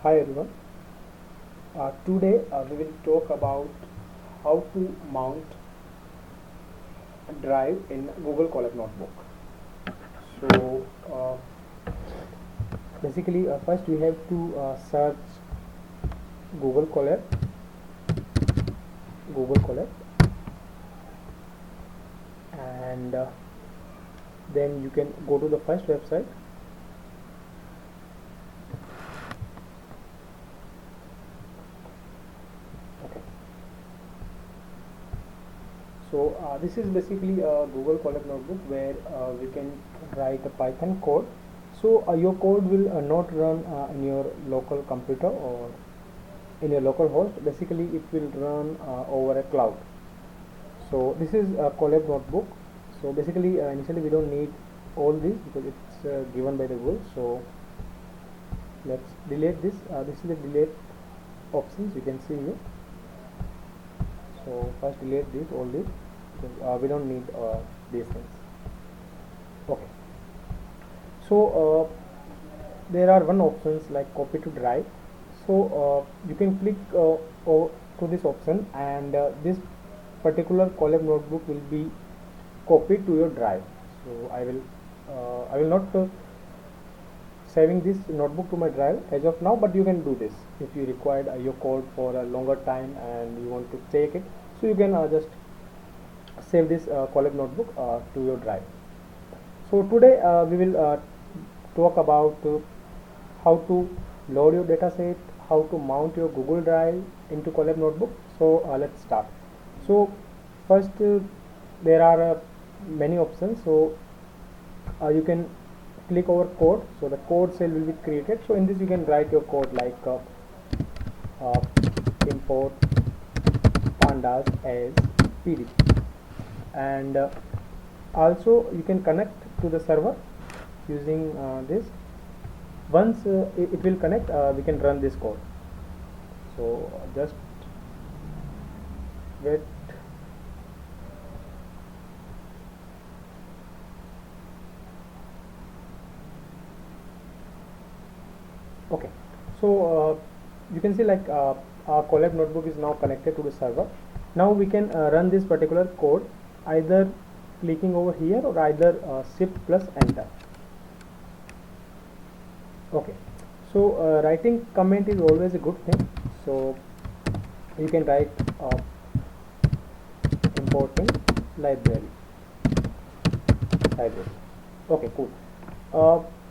Hi everyone. Today we will talk about how to mount a drive in Google Colab Notebook. So basically, first we have to search Google Colab, Google Colab, and then you can go to the first website. Okay. So this is basically a Google Colab Notebook where we can write a Python code. So your code will not run in your local computer or in your local host. Basically it will run over a cloud. So this is a Colab Notebook. So basically initially we don't need all this because it's given by the Google. So let's delete this. This is the delete options you can see here. So first delete this, all this, because we don't need these things. Okay. So there are one options like copy to drive. So you can click to this option, and this particular Colab notebook will be copied to your drive. So I will not saving this notebook to my drive as of now, but you can do this if you required your code for a longer time and you want to take it. So you can just save this Colab notebook to your drive. So today we will talk about how to load your dataset, how to mount your Google Drive into Colab notebook. So let's start. So first there are many options. So you can click over code. So the code cell will be created. So in this you can write your code like import pandas as pd, and also you can connect to the server using this. Once it will connect, we can run this code. So just wait. Okay, so you can see like our Colab notebook is now connected to the server. Now we can run this particular code either clicking over here or either shift plus enter. Okay, so writing comment is always a good thing. So you can write importing library. Okay, cool.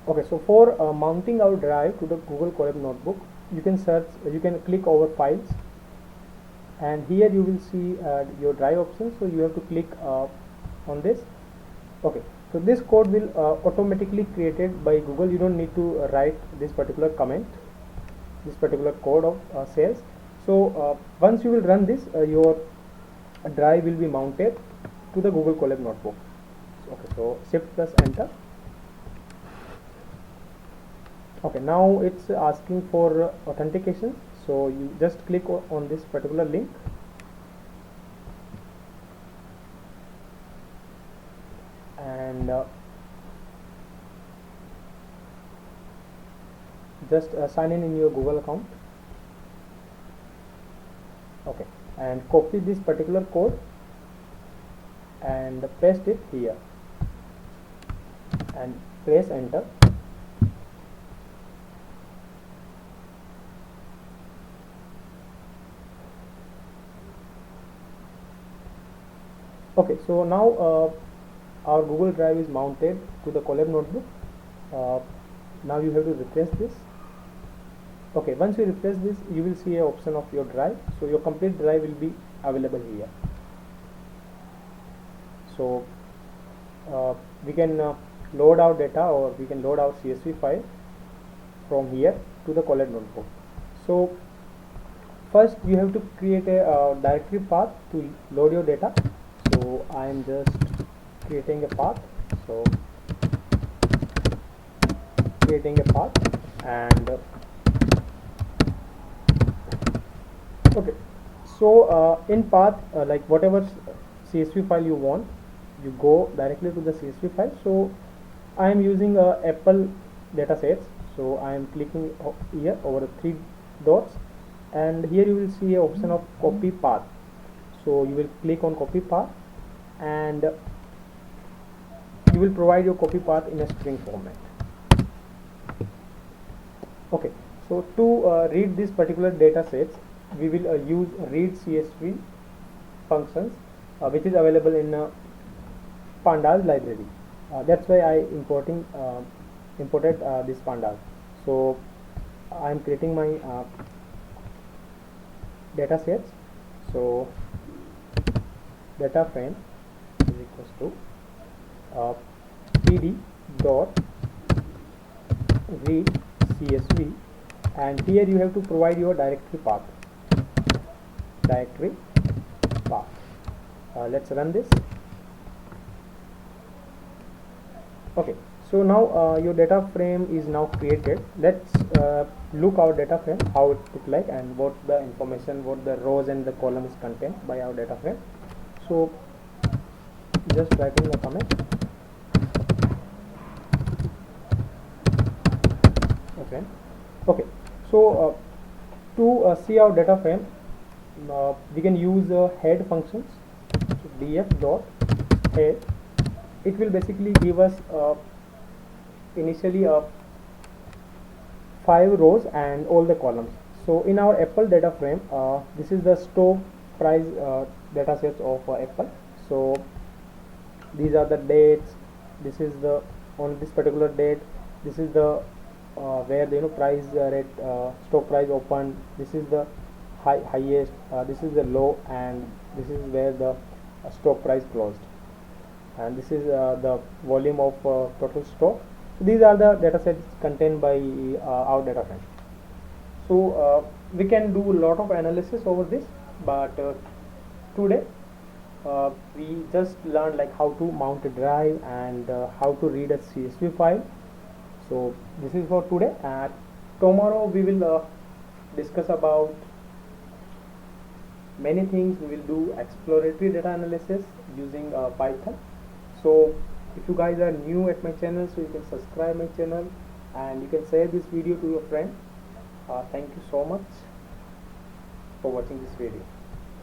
Okay, so for mounting our drive to the Google Colab notebook, you can click over files, and here you will see your drive options. So you have to click on this. Okay, so this code will automatically created by Google. You don't need to write this particular comment, this particular code of sales. So once you will run this, your drive will be mounted to the Google Colab notebook. Okay, so shift plus enter. Okay, now it's asking for authentication. So you just click on this particular link, and just sign in your Google account. Okay, and copy this particular code and paste it here and press enter. Okay, so now our Google Drive is mounted to the Colab notebook. Now you have to refresh this. Okay, once you refresh this, you will see an option of your drive. So your complete drive will be available here. So we can load our data, or we can load our CSV file from here to the Colab notebook. So first you have to create a directory path to load your data. So I am just creating a path. So creating a path, and okay, so in path, like whatever CSV file you want, you go directly to the CSV file. So I am using Apple datasets. So I am clicking here over the three dots, and here you will see a option of copy path. So you will click on copy path, and you will provide your copy path in a string format. Okay, so to read this particular data sets, we will use read CSV functions, which is available in pandas library. That's why I imported this pandas. So I am creating my data sets. So data frame is equals to pd dot read CSV, and here you have to provide your directory path. Let's run this. Okay, so now your data frame is now created. Let's look our data frame, how it look like, and what the information, what the rows and the columns contained by our data frame. So just writing a comment. Okay, so to see our data frame, we can use head functions. So df dot head, it will basically give us initially 5 rows and all the columns. So in our Apple data frame, this is the stock price data sets of Apple. So these are the dates. This is the on this particular date. This is the where the price rate, stock price opened. This is the highest. This is the low, and this is where the stock price closed. And this is the volume of total stock. So these are the data sets contained by our data frame. So we can do a lot of analysis over this, but today we just learned like how to mount a drive and how to read a CSV file. So this is for today, and tomorrow we will discuss about many things. We will do exploratory data analysis using Python. So if you guys are new at my channel, so you can subscribe my channel and you can share this video to your friend. Thank you so much for watching this video.